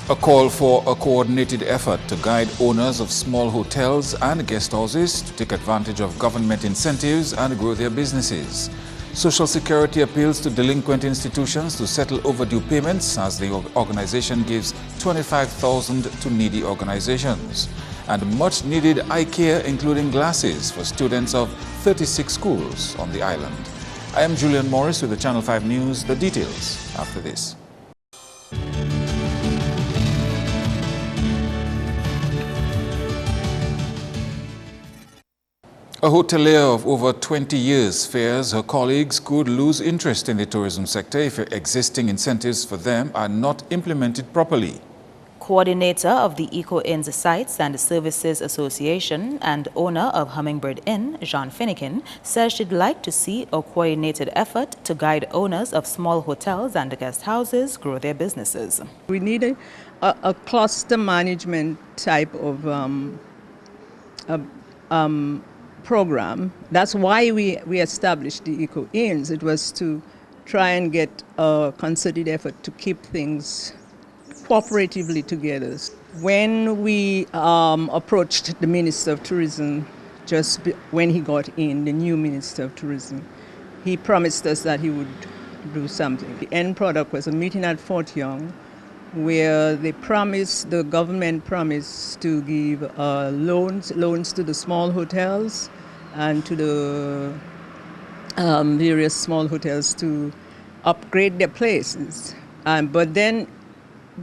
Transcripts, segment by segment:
A call for a coordinated effort to guide owners of small hotels and guest houses to take advantage of government incentives and grow their businesses. Social Security appeals to delinquent institutions to settle overdue payments as the organization gives $25,000 to needy organizations. And much needed eye care, including glasses, for students of 36 schools on the island. I am Julian Morris with the Channel 5 News. The details after this. A hotelier of over 20 years fears her colleagues could lose interest in the tourism sector if existing incentives for them are not implemented properly. Coordinator of the Eco Inns Sites and Services Association and owner of Hummingbird Inn, Jean Finnegan, says she'd like to see a coordinated effort to guide owners of small hotels and guest houses grow their businesses. We need a cluster management type of program. That's why we established the Eco Inns. It was to try and get a concerted effort to keep things cooperatively together. When we approached the Minister of Tourism, just when he got in, the new Minister of Tourism, he promised us that he would do something. The end product was a meeting at Fort Young where the government promised to give loans to the small hotels and to the various small hotels to upgrade their places. But then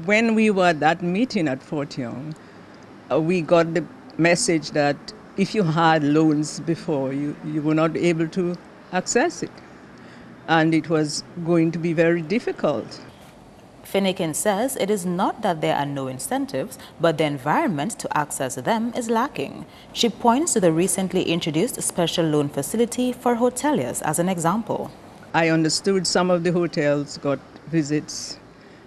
when we were at that meeting at Fort Young, we got the message that if you had loans before, you were not able to access it. And it was going to be very difficult. Finnegan says it is not that there are no incentives, but the environment to access them is lacking. She points to the recently introduced special loan facility for hoteliers as an example. I understood some of the hotels got visits,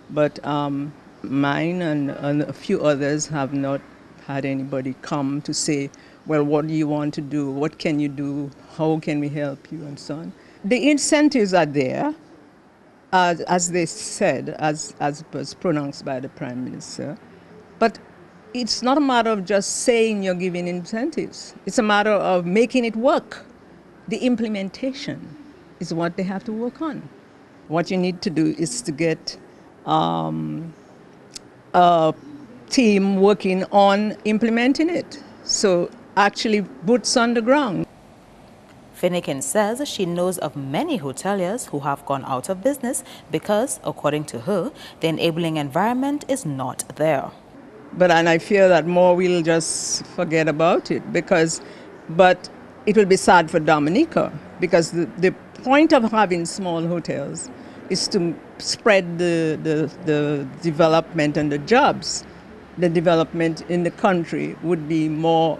but mine and a few others have not had anybody come to say, well, what do you want to do? What can you do? How can we help you? And so on. The incentives are there. As they said, as was pronounced by the Prime Minister. But it's not a matter of just saying you're giving incentives. It's a matter of making it work. The implementation is what they have to work on. What you need to do is to get a team working on implementing it. So actually boots on the ground. Finnegan says she knows of many hoteliers who have gone out of business because, according to her, the enabling environment is not there. And I fear that more will just forget about it but it will be sad for Dominica because the point of having small hotels is to spread the development and the jobs. The development in the country will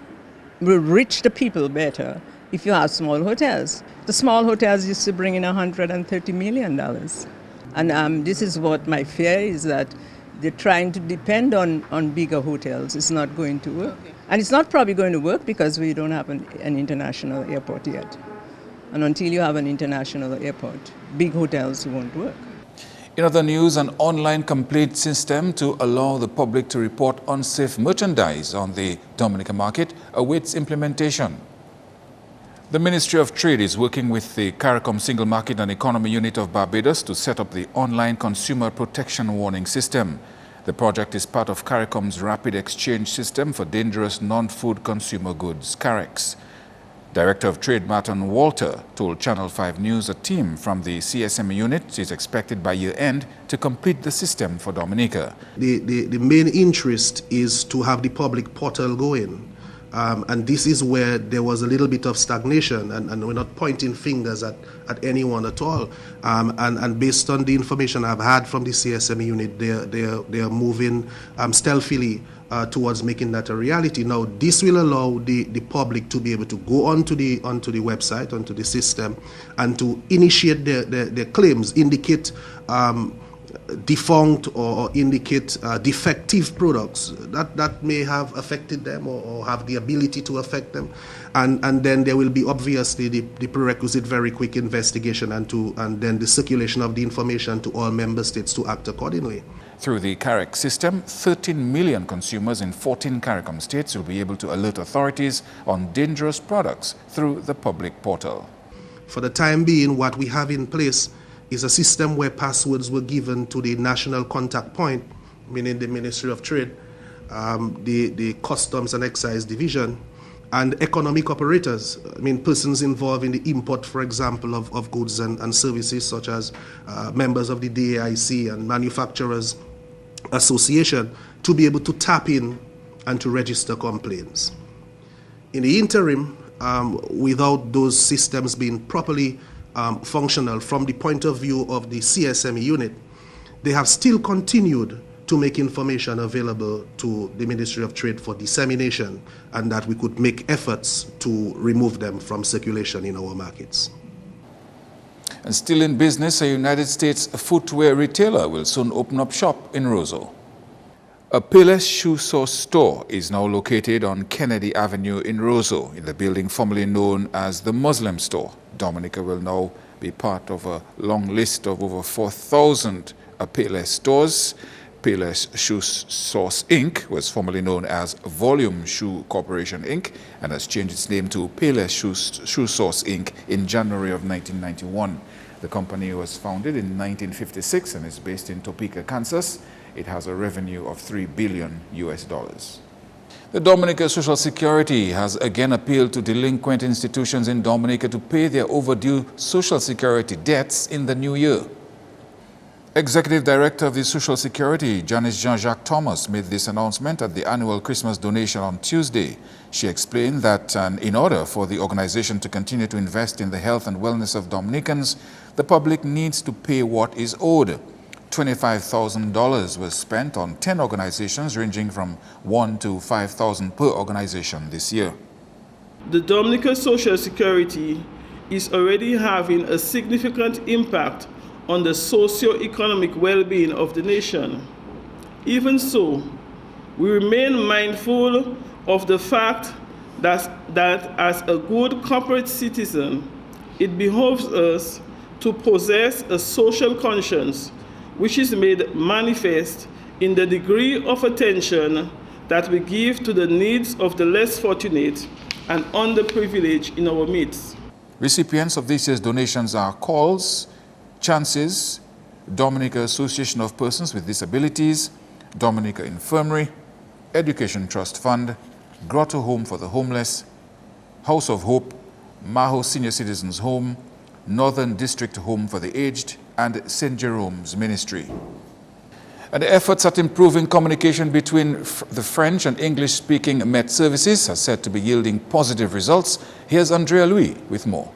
reach the people better if you have small hotels. The small hotels used to bring in $130 million. And this is what my fear is, that they're trying to depend on bigger hotels. It's not going to work. Okay. And it's not probably going to work because we don't have an international airport yet. And until you have an international airport, big hotels won't work. In other news, an online complaint system to allow the public to report unsafe merchandise on the Dominica market awaits implementation. The Ministry of Trade is working with the CARICOM Single Market and Economy Unit of Barbados to set up the online consumer protection warning system. The project is part of CARICOM's rapid exchange system for dangerous non-food consumer goods, CAREX. Director of Trade Martin Walter told Channel 5 News a team from the CSM unit is expected by year-end to complete the system for Dominica. The main interest is to have the public portal going. And this is where there was a little bit of stagnation, and we're not pointing fingers at anyone at all. And based on the information I've had from the CSM unit, they are moving stealthily towards making that a reality. Now, this will allow the public to be able to go onto the website, onto the system, and to initiate their claims, indicate defunct or indicate defective products that may have affected them or have the ability to affect them, and then there will be obviously the prerequisite very quick investigation and then the circulation of the information to all member states to act accordingly. Through the CAREC system, 13 million consumers in 14 CARICOM states will be able to alert authorities on dangerous products through the public portal. For the time being, what we have in place is a system where passwords were given to the national contact point, meaning the Ministry of Trade, the Customs and Excise Division, and economic operators, persons involved in the import, for example, of goods and services, such as members of the DAIC and Manufacturers Association, to be able to tap in and to register complaints. In the interim, without those systems being properly functional from the point of view of the CSME unit, they have still continued to make information available to the Ministry of Trade for dissemination, and that we could make efforts to remove them from circulation in our markets. And still in business, a United States footwear retailer will soon open up shop in Roseau. A Payless Shoe Source store is now located on Kennedy Avenue in Roseau, in the building formerly known as the Muslim store. Dominica will now be part of a long list of over 4,000 Payless stores. Payless Shoe Source Inc. was formerly known as Volume Shoe Corporation Inc. and has changed its name to Payless Shoe Source Inc. in January of 1991. The company was founded in 1956 and is based in Topeka, Kansas. It has a revenue of $3 billion. The Dominica Social Security has again appealed to delinquent institutions in Dominica to pay their overdue Social Security debts in the new year. Executive Director of the Social Security, Janice Jean-Jacques Thomas, made this announcement at the annual Christmas donation on Tuesday. She explained that in order for the organization to continue to invest in the health and wellness of Dominicans, the public needs to pay what is owed. $25,000 was spent on 10 organizations, ranging from $1,000 to $5,000 per organization this year. The Dominica Social Security is already having a significant impact on the socio-economic well-being of the nation. Even so, we remain mindful of the fact that as a good corporate citizen, it behoves us to possess a social conscience, which is made manifest in the degree of attention that we give to the needs of the less fortunate and underprivileged in our midst. Recipients of this year's donations are Calls, Chances, Dominica Association of Persons with Disabilities, Dominica Infirmary, Education Trust Fund, Grotto Home for the Homeless, House of Hope, Maho Senior Citizens Home, Northern District Home for the Aged, and St. Jerome's Ministry. And the efforts at improving communication between the French and English-speaking Met services are said to be yielding positive results. Here's Andrea Louis with more.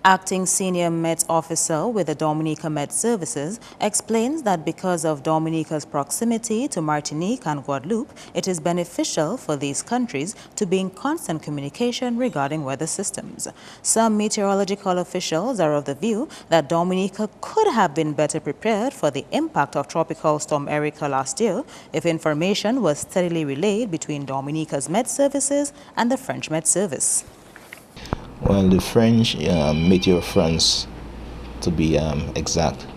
Acting Senior Met Officer with the Dominica Met Services explains that because of Dominica's proximity to Martinique and Guadeloupe, it is beneficial for these countries to be in constant communication regarding weather systems. Some meteorological officials are of the view that Dominica could have been better prepared for the impact of Tropical Storm Erica last year if information was steadily relayed between Dominica's Met Services and the French Met Service. Well, the French Meteor France, to be exact,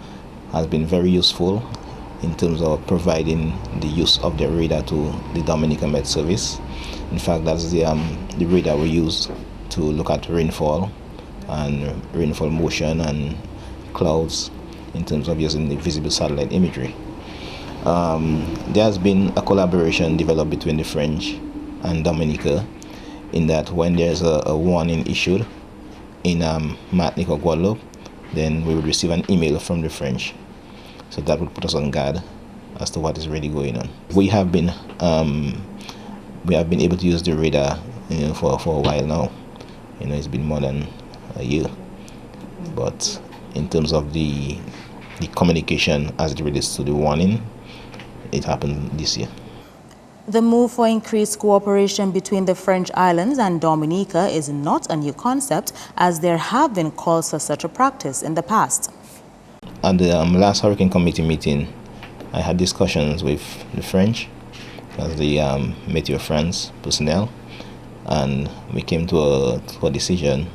has been very useful in terms of providing the use of their radar to the Dominica Met Service. In fact, that's the radar we use to look at rainfall and rainfall motion and clouds in terms of using the visible satellite imagery. There has been a collaboration developed between the French and Dominica, in that when there's a warning issued in Martinique or Guadeloupe, then we will receive an email from the French. So that would put us on guard as to what is really going on. We have been able to use the radar, for a while now. It's been more than a year. But in terms of the communication as it relates to the warning, it happened this year. The move for increased cooperation between the French islands and Dominica is not a new concept, as there have been calls for such a practice in the past. At the last Hurricane Committee meeting, I had discussions with the French, as the Meteor France personnel, and we came to a decision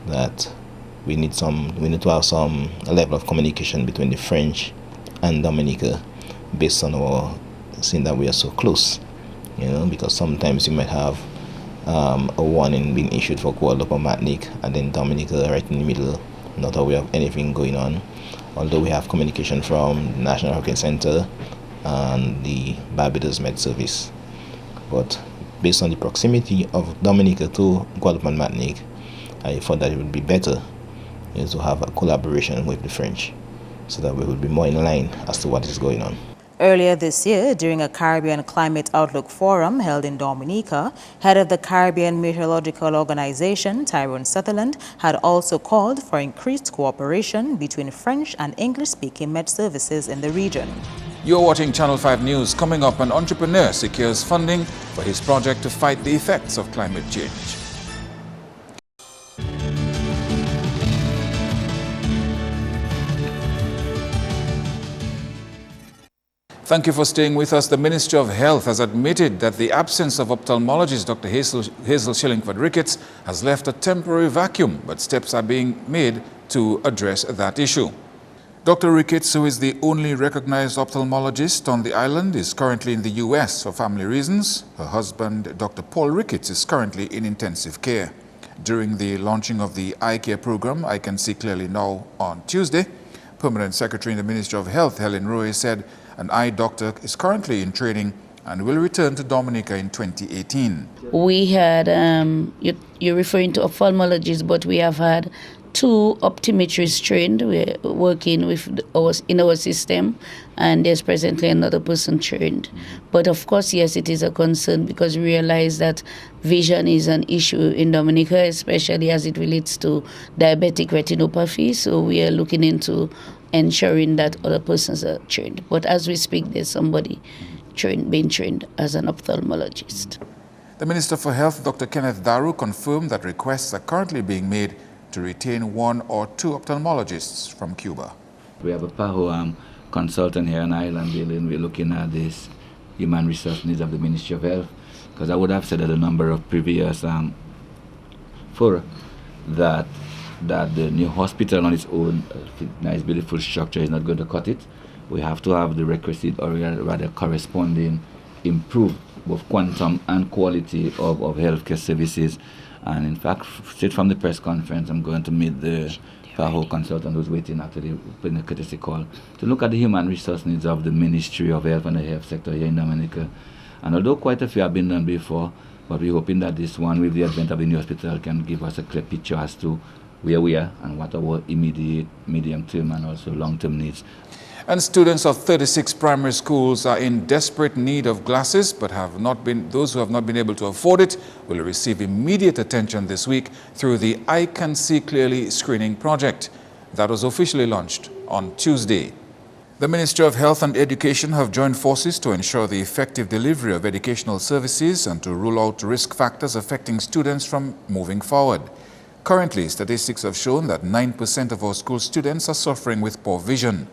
that we need to have some level of communication between the French and Dominica based on our seeing that we are so close, because sometimes you might have a warning being issued for Guadalupe and Martinique, and then Dominica right in the middle, not aware of anything going on, although we have communication from the National Hurricane Center and the Barbados Med Service. But based on the proximity of Dominica to Guadalupe and Martinique, I thought that it would be better to have a collaboration with the French, so that we would be more in line as to what is going on. Earlier this year, during a Caribbean Climate Outlook Forum held in Dominica, head of the Caribbean Meteorological Organization, Tyrone Sutherland, had also called for increased cooperation between French and English-speaking Met services in the region. You're watching Channel 5 News. Coming up, an entrepreneur secures funding for his project to fight the effects of climate change. Thank you for staying with us. The Ministry of Health has admitted that the absence of ophthalmologist Dr. Hazel Shillingford-Ricketts has left a temporary vacuum, but steps are being made to address that issue. Dr. Ricketts, who is the only recognized ophthalmologist on the island, is currently in the U.S. for family reasons. Her husband, Dr. Paul Ricketts, is currently in intensive care. During the launching of the eye care program, I Can See Clearly Now, on Tuesday, Permanent Secretary in the Ministry of Health, Helen Roy, said an eye doctor is currently in training and will return to Dominica in 2018. We had, you're referring to ophthalmologists, but we have had 2 optometrists trained. We're working with in our system, and there's presently another person trained. But of course, yes, it is a concern, because we realize that vision is an issue in Dominica, especially as it relates to diabetic retinopathy. So we are looking into ensuring that other persons are trained. But as we speak, there's somebody being trained as an ophthalmologist. The Minister for Health, Dr. Kenneth Daru, confirmed that requests are currently being made to retain 1 or 2 ophthalmologists from Cuba. We have a PAHO consultant here on Island Building. We're looking at this human resource needs of the Ministry of Health, because I would have said at a number of previous fora that the new hospital on its own, nice beautiful structure, is not going to cut it. We have to have the requisite, or rather corresponding, improved both quantum and quality of healthcare services. And in fact, straight from the press conference, I'm going to meet the PAHO consultant who's waiting after the courtesy call to look at the human resource needs of the Ministry of Health and the health sector here in Dominica. And although quite a few have been done before, but we're hoping that this one, with the advent of the new hospital, can give us a clear picture as to where we are and what our immediate, medium-term and also long-term needs. And students of 36 primary schools are in desperate need of glasses, but those who have not been able to afford it will receive immediate attention this week through the I Can See Clearly screening project that was officially launched on Tuesday. The Ministry of Health and Education have joined forces to ensure the effective delivery of educational services and to rule out risk factors affecting students from moving forward. Currently, statistics have shown that 9% of our school students are suffering with poor vision.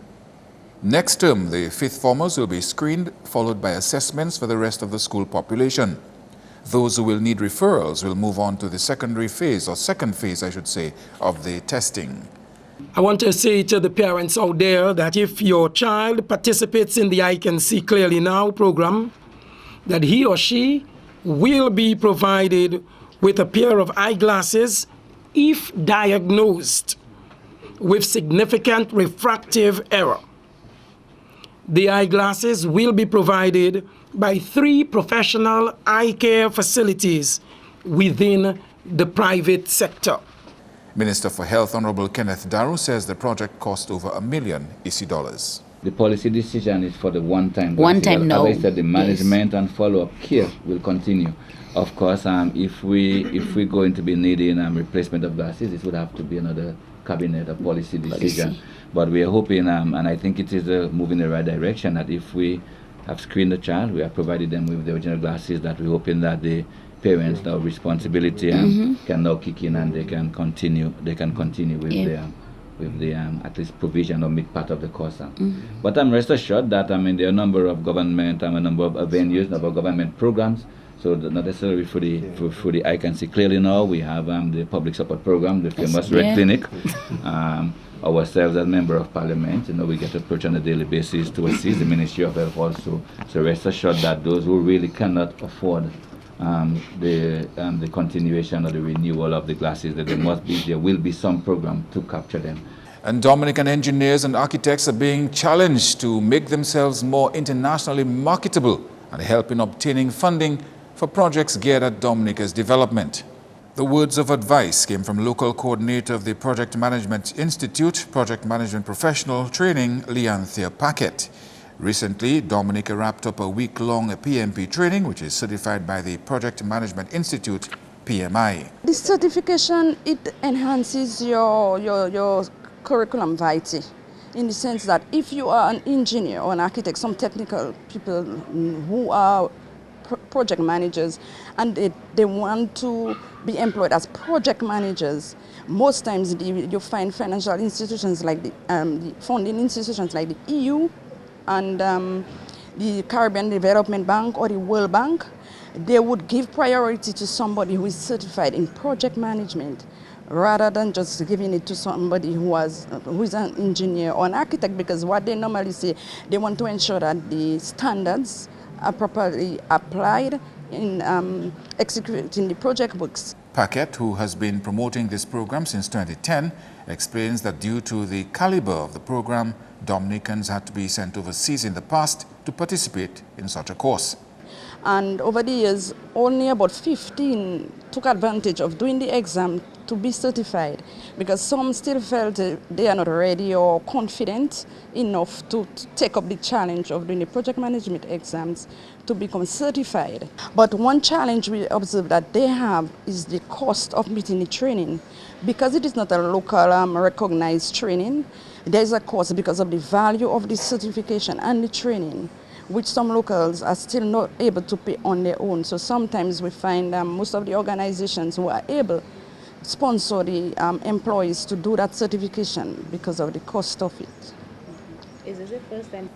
Next term, the 5th formers will be screened, followed by assessments for the rest of the school population. Those who will need referrals will move on to the second phase, I should say, of the testing. I want to say to the parents out there that if your child participates in the I Can See Clearly Now program, that he or she will be provided with a pair of eyeglasses if diagnosed with significant refractive error. The eyeglasses will be provided by 3 professional eye care facilities within the private sector. Minister for Health, Honorable Kenneth Daru, says the project cost over $1 million dollars. The policy decision is for the one-time. No. As I said, the management and follow-up care will continue. Of course, if we're going to be needing replacement of glasses, this would have to be another cabinet or policy decision. But we are hoping, and I think it is a move in the right direction, that if we have screened the child, we have provided them with the original glasses, that we're hoping that the parents now responsibility can now kick in and they can continue with the at least provision or make part of the cost. But I'm rest assured that there are a number of government, a number of venues, number of government programs. So not necessarily for the I Can See Clearly Now. We have the public support program, the famous Red Clinic. ourselves as Member of Parliament, we get approached on a daily basis to assist the Ministry of Health also. So rest assured that those who really cannot afford the continuation or the renewal of the glasses, that there will be some program to capture them. And Dominican engineers and architects are being challenged to make themselves more internationally marketable and help in obtaining funding for projects geared at Dominica's development. The words of advice came from local coordinator of the Project Management Institute, Project Management Professional Training, Leanthea Paquette. Recently, Dominica wrapped up a week-long PMP training, which is certified by the Project Management Institute, PMI. This certification, it enhances your curriculum vitae, in the sense that if you are an engineer or an architect, some technical people who are project managers and they want to be employed as project managers, most times you find financial institutions like the funding institutions like the EU and the Caribbean Development Bank or the World Bank, they would give priority to somebody who is certified in project management rather than just giving it to somebody who is an engineer or an architect, because what they normally say, they want to ensure that the standards are properly applied in executing the project works. Paquette, who has been promoting this program since 2010, explains that due to the caliber of the program, Dominicans had to be sent overseas in the past to participate in such a course. And over the years, only about 15 took advantage of doing the exam to be certified, because some still felt they are not ready or confident enough to take up the challenge of doing the project management exams to become certified. But one challenge we observe that they have is the cost of meeting the training. Because it is not a local recognized training, there is a cost because of the value of the certification and the training, which some locals are still not able to pay on their own. So sometimes we find most of the organizations who are able sponsor the employees to do that certification because of the cost of it. Is this the first time?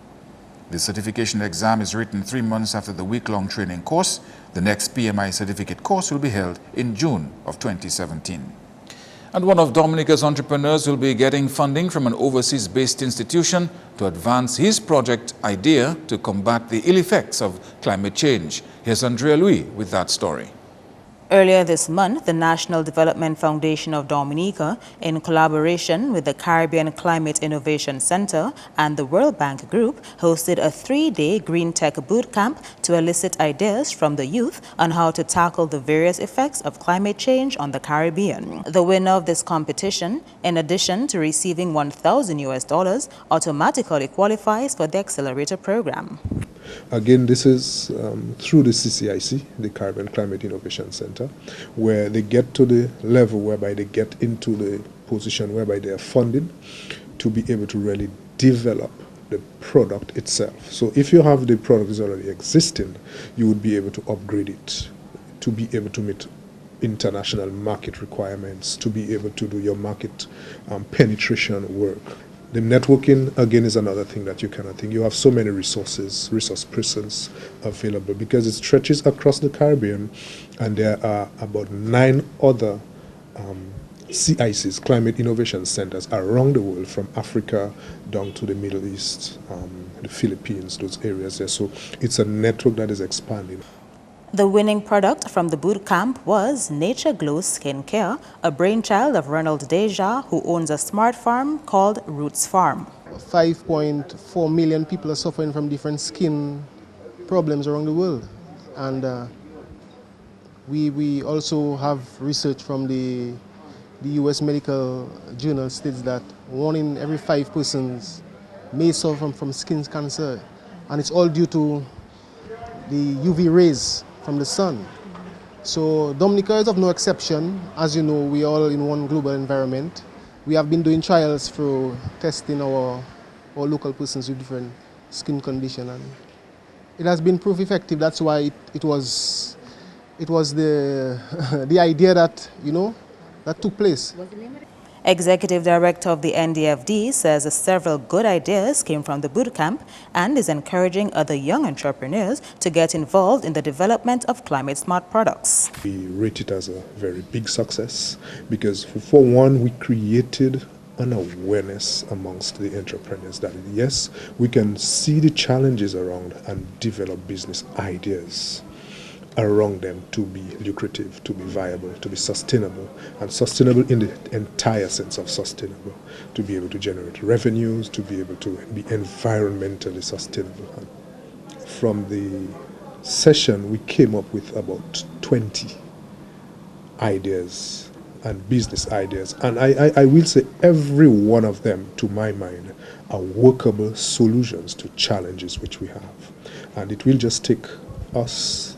The certification exam is written 3 months after the week-long training course. The next PMI certificate course will be held in June of 2017. And one of Dominica's entrepreneurs will be getting funding from an overseas-based institution to advance his project idea to combat the ill effects of climate change. Here's Andrea Louis with that story. Earlier this month, the National Development Foundation of Dominica, in collaboration with the Caribbean Climate Innovation Center and the World Bank Group, hosted a 3-day Green Tech Boot Camp to elicit ideas from the youth on how to tackle the various effects of climate change on the Caribbean. The winner of this competition, in addition to receiving $1,000, automatically qualifies for the Accelerator program. Again, this is through the CCIC, the Caribbean Climate Innovation Center, where they get to the level whereby they get into the position whereby they are funded to be able to really develop the product itself. So if you have the product is already existing, you would be able to upgrade it to be able to meet international market requirements, to be able to do your market penetration work. The networking, again, is another thing that you cannot think. You have so many resources, resource persons available, because it stretches across the Caribbean, and there are about 9 other CICs, Climate Innovation Centers, around the world, from Africa down to the Middle East, the Philippines, those areas there. So it's a network that is expanding. The winning product from the boot camp was Nature Glow Skincare, a brainchild of Ronald Deja, who owns a smart farm called Roots Farm. 5.4 million people are suffering from different skin problems around the world. And we also have research from the US Medical Journal states that 1 in every 5 persons may suffer from skin cancer. And it's all due to the UV rays from the sun. So Dominica is of no exception. As you know, we are all in one global environment. We have been doing trials for testing our local persons with different skin condition, and it has been proof effective. That's why it was the the idea that that took place. Executive Director of the NDFD says several good ideas came from the bootcamp and is encouraging other young entrepreneurs to get involved in the development of climate-smart products. We rate it as a very big success because, for one, we created an awareness amongst the entrepreneurs that yes, we can see the challenges around and develop business ideas around them to be lucrative, to be viable, to be sustainable, and sustainable in the entire sense of sustainable, to be able to generate revenues, to be able to be environmentally sustainable. And from the session, we came up with about 20 ideas and business ideas, and I will say every one of them, to my mind, are workable solutions to challenges which we have. And it will just take us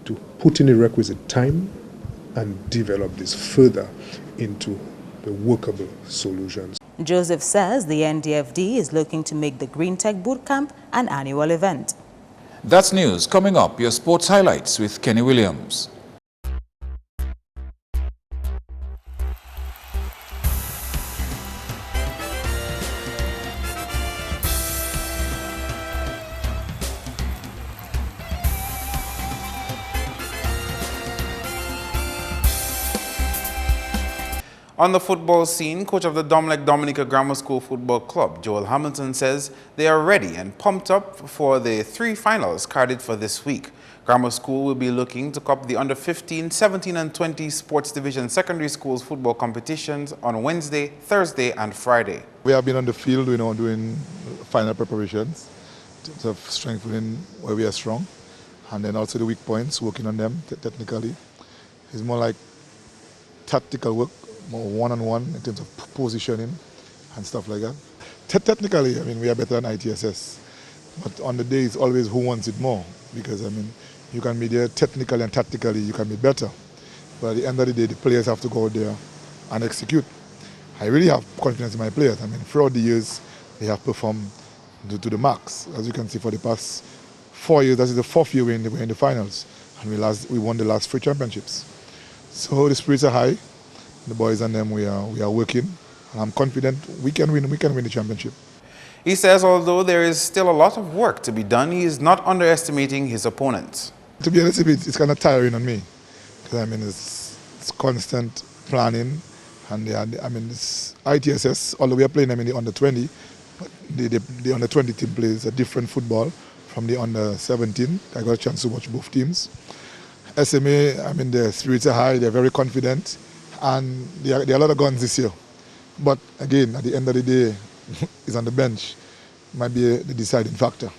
to put in the requisite time and develop this further into the workable solutions. Joseph says the NDFD is looking to make the Green Tech Bootcamp an annual event. That's news. Coming up, your sports highlights with Kenny Williams. On the football scene, coach of the Dominica Grammar School Football Club, Joel Hamilton, says they are ready and pumped up for the 3 finals carded for this week. Grammar School will be looking to cup the under 15, 17 and 20 sports division secondary schools football competitions on Wednesday, Thursday and Friday. We have been on the field, doing final preparations in terms of strengthening where we are strong, and then also the weak points, working on them technically. It's more like tactical work, more one-on-one in terms of positioning and stuff like that. Technically, we are better than ITSS, but on the day it's always who wants it more, because you can be there technically and tactically, you can be better, but at the end of the day the players have to go out there and execute. I really have confidence in my players. Throughout the years they have performed to the max. As you can see, for the past 4 years, that is the 4th year we're in the finals, and we won the last 3 championships. So the spirits are high. The boys and them, we are working, and I'm confident we can win the championship. He says although there is still a lot of work to be done, he is not underestimating his opponents. To be honest, it's kind of tiring on me, because it's constant planning, and it's ITSS, although we are playing them in the under 20, but the under 20 team plays a different football from the under 17. I got a chance to watch both teams. SMA, their spirits are high, they're very confident. And there are a lot of guns this year. But again, at the end of the day, it's on the bench. Might be the deciding factor.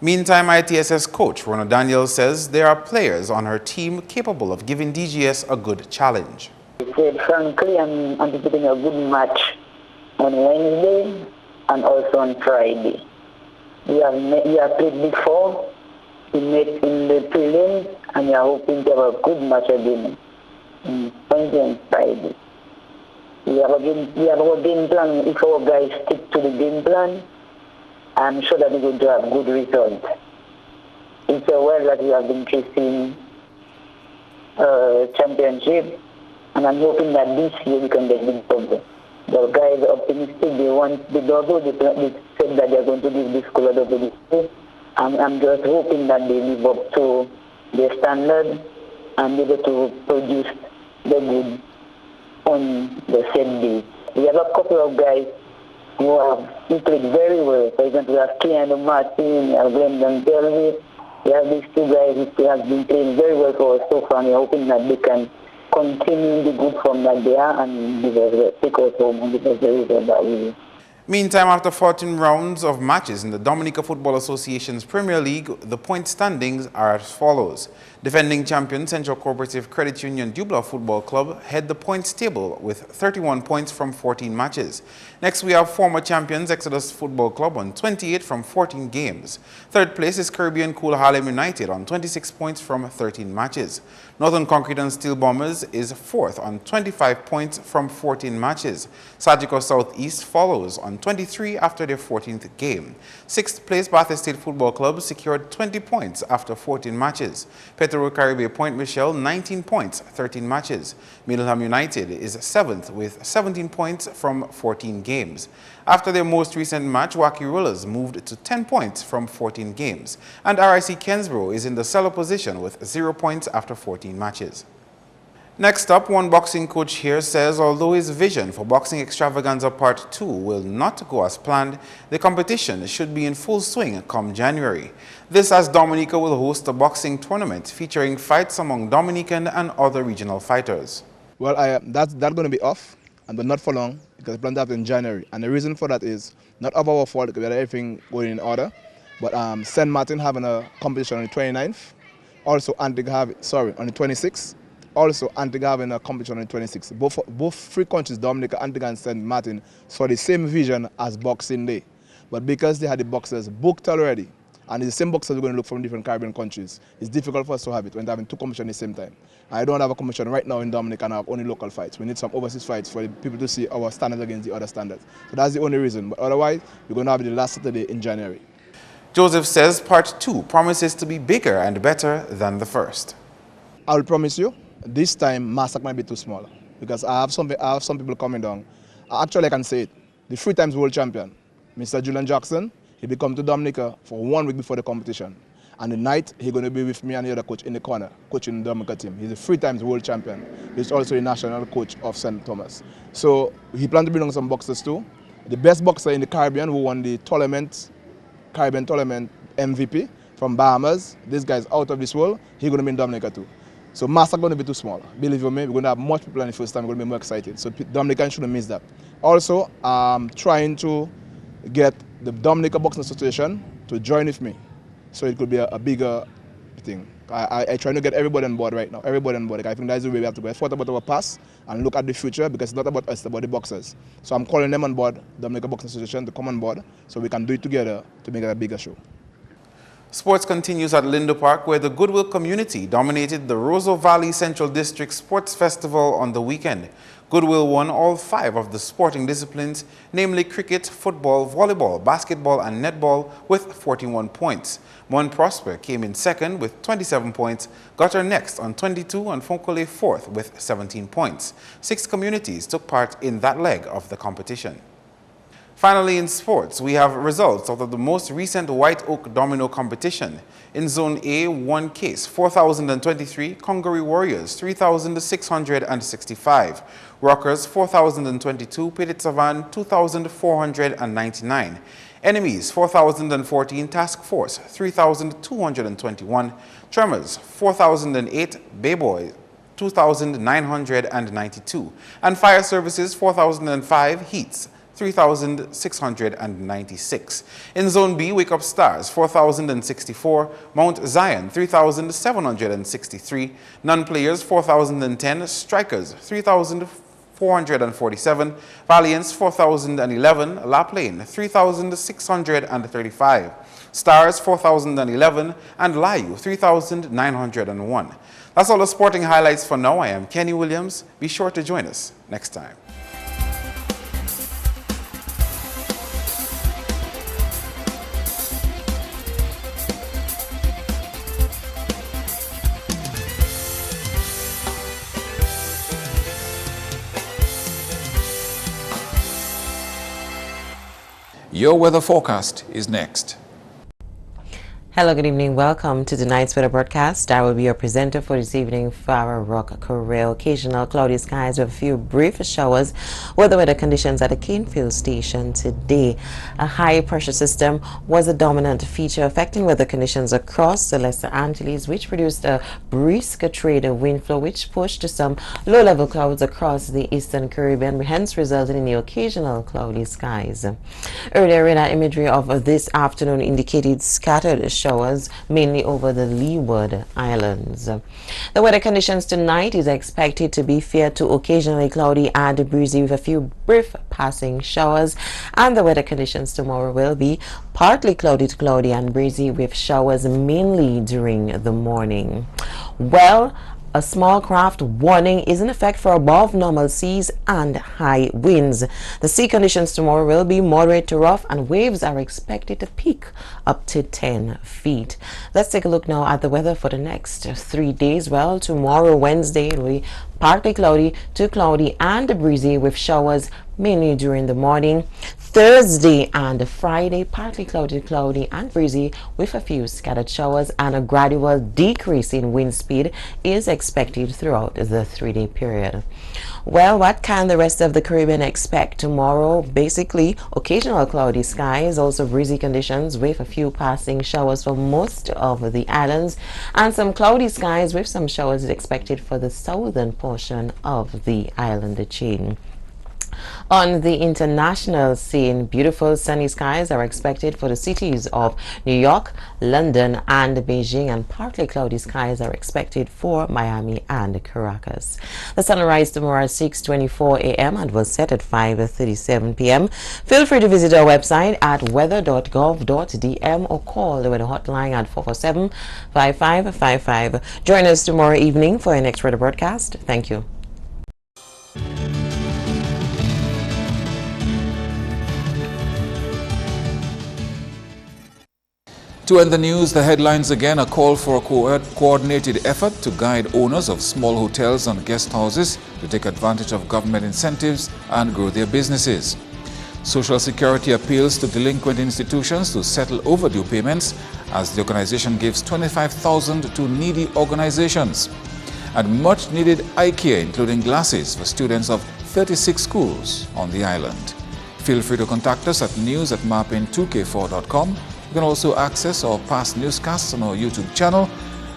Meantime, ITSS coach Ronald Daniels says there are players on her team capable of giving DGS a good challenge. Frankly, I'm anticipating a good match on Wednesday and also on Friday. We have played before, we met in the prelims, and we are hoping to have a good match again. Wednesday and Friday. We have our game plan. If our guys stick to the game plan, I'm sure that we're going to have good results. It's a while that we have been chasing championship, and I'm hoping that this year we can get the double. The guys are optimistic. They want the double. They said that they're going to give this school a double this year. I'm just hoping that they live up to their standard and be able to produce the good on the same day. We have a couple of guys who played very well. For example, we have Keanu Martin, we have Glendon Delvey. We have these 2 guys who have been playing very well for us so far, and we're hoping that they can continue the good form that they are and take us home and give us the result that we will. Meantime, after 14 rounds of matches in the Dominica Football Association's Premier League, the point standings are as follows. Defending champion Central Cooperative Credit Union Dubla Football Club head the points table with 31 points from 14 matches. Next, we have former champions Exodus Football Club on 28 from 14 games. Third place is Caribbean Cool Harlem United on 26 points from 13 matches. Northern Concrete and Steel Bombers is 4th on 25 points from 14 matches. Sagicor Southeast follows on 23 after their 14th game. 6th place Bath State Football Club secured 20 points after 14 matches. Petro Caribbean Point Michelle 19 points, 13 matches. Middleham United is 7th with 17 points from 14 games. After their most recent match, Waukee Rollers moved to 10 points from 14 games. And RIC Kensborough is in the cellar position with 0 points after 14 matches. Next up, one boxing coach here says although his vision for Boxing Extravaganza Part 2 will not go as planned, the competition should be in full swing come January. This as Dominica will host a boxing tournament featuring fights among Dominican and other regional fighters. Well, that's going to be off, but not for long, because it's planned to happen in January. And the reason for that is not of our fault, because we had everything going in order, but St. Martin having a competition on the 29th, also Antigua on the 26th. Also, Antigua having a competition on the 26th. Both three countries, Dominica, Antigua and St. Martin, saw the same vision as Boxing Day. But because they had the boxers booked already, and it's the same boxers we're going to look from different Caribbean countries, it's difficult for us to have it when they're having two competitions at the same time. I don't have a competition right now in Dominica and I have only local fights. We need some overseas fights for the people to see our standards against the other standards. So that's the only reason. But otherwise, we're going to have it the last Saturday in January. Joseph says Part 2 promises to be bigger and better than the first. I will promise you, this time, Masak might be too small because I have some people coming down. Actually, I can say it. The 3 times world champion, Mr. Julian Jackson, he will come to Dominica for 1 week before the competition. And the night, he's going to be with me and the other coach in the corner, coaching the Dominica team. He's a 3 times world champion. He's also a national coach of St. Thomas. So he plans to bring on some boxers too. The best boxer in the Caribbean who won the Caribbean tournament MVP from Bahamas, this guy's out of this world, he's going to be in Dominica too. So Master going to be too small. Believe you me, we're going to have much people on the first time. We're going to be more excited. So Dominicans shouldn't miss that. Also, trying to get the Dominica Boxing Association to join with me. So it could be a bigger thing. I try to get everybody on board right now. Everybody on board. I think that's the way we have to go. I thought about our past and look at the future because it's not about us, it's about the boxers. So I'm calling them on board, Dominica Boxing Association, to come on board so we can do it together to make it a bigger show. Sports continues at Lindo Park, where the Goodwill community dominated the Roseau Valley Central District Sports Festival on the weekend. Goodwill won all 5 of the sporting disciplines, namely cricket, football, volleyball, basketball, and netball, with 41 points. Mon Prosper came in second with 27 points, Gutter next on 22, and Fonkole fourth with 17 points. 6 communities took part in that leg of the competition. Finally, in sports, we have results out of the most recent White Oak Domino competition. In Zone A, 1 case, 4,023, Congaree Warriors, 3,665, Rockers, 4,022, Petit Savan, 2,499, Enemies, 4,014, Task Force, 3,221, Tremors, 4,008, Bay Boys, 2,992, and Fire Services, 4,005, Heats, 3,696. In Zone B, Wake Up Stars, 4,064, Mount Zion, 3,763, Non-Players, 4,010, Strikers, 3,447, Valiants, 4,011, La Plaine, 3,635, Stars, 4,011, and Layu, 3,901. That's all the sporting highlights for now. I am Kenny Williams. Be sure to join us next time. Your weather forecast is next. Hello, good evening. Welcome to tonight's weather broadcast. I will be your presenter for this evening. Farah Rock, Corral, occasional cloudy skies with a few brief showers. Weather conditions at the Canefield station today. A high pressure system was a dominant feature affecting weather conditions across the Lesser Antilles, which produced a brisk trade wind flow, which pushed some low-level clouds across the Eastern Caribbean, hence resulting in the occasional cloudy skies. Earlier radar imagery of this afternoon indicated scattered showers mainly over the Leeward Islands. The weather conditions tonight is expected to be fair to occasionally cloudy and breezy with a few brief passing showers, and the weather conditions tomorrow will be partly cloudy to cloudy and breezy with showers mainly during the morning. Well, a small craft warning is in effect for above normal seas and high winds. The sea conditions tomorrow will be moderate to rough, and waves are expected to peak up to 10 feet. Let's take a look now at the weather for the next 3 days. Well, tomorrow, Wednesday, it will be partly cloudy to cloudy and breezy with showers mainly during the morning. Thursday and Friday, partly cloudy and breezy with a few scattered showers, and a gradual decrease in wind speed is expected throughout the 3-day period. Well, what can the rest of the Caribbean expect tomorrow? Basically, occasional cloudy skies, also breezy conditions with a few passing showers for most of the islands, and some cloudy skies with some showers expected for the southern portion of the island chain. On the international scene, beautiful sunny skies are expected for the cities of New York, London, and Beijing, and partly cloudy skies are expected for Miami and Caracas. The sun will rise tomorrow at 6:24 a.m. and will set at 5:37 p.m. Feel free to visit our website at weather.gov.dm or call the weather hotline at 447-5555. Join us tomorrow evening for our next weather broadcast. Thank you. To end the news, the headlines again: a call for a coordinated effort to guide owners of small hotels and guest houses to take advantage of government incentives and grow their businesses. Social Security appeals to delinquent institutions to settle overdue payments as the organization gives $25,000 to needy organizations. And much needed eye care, including glasses, for students of 36 schools on the island. Feel free to contact us at news@MarpinNews13thDec2k16. You can also access our past newscasts on our YouTube channel.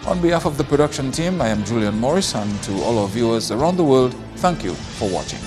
On behalf of the production team, I am Julian Morris, and to all our viewers around the world, thank you for watching.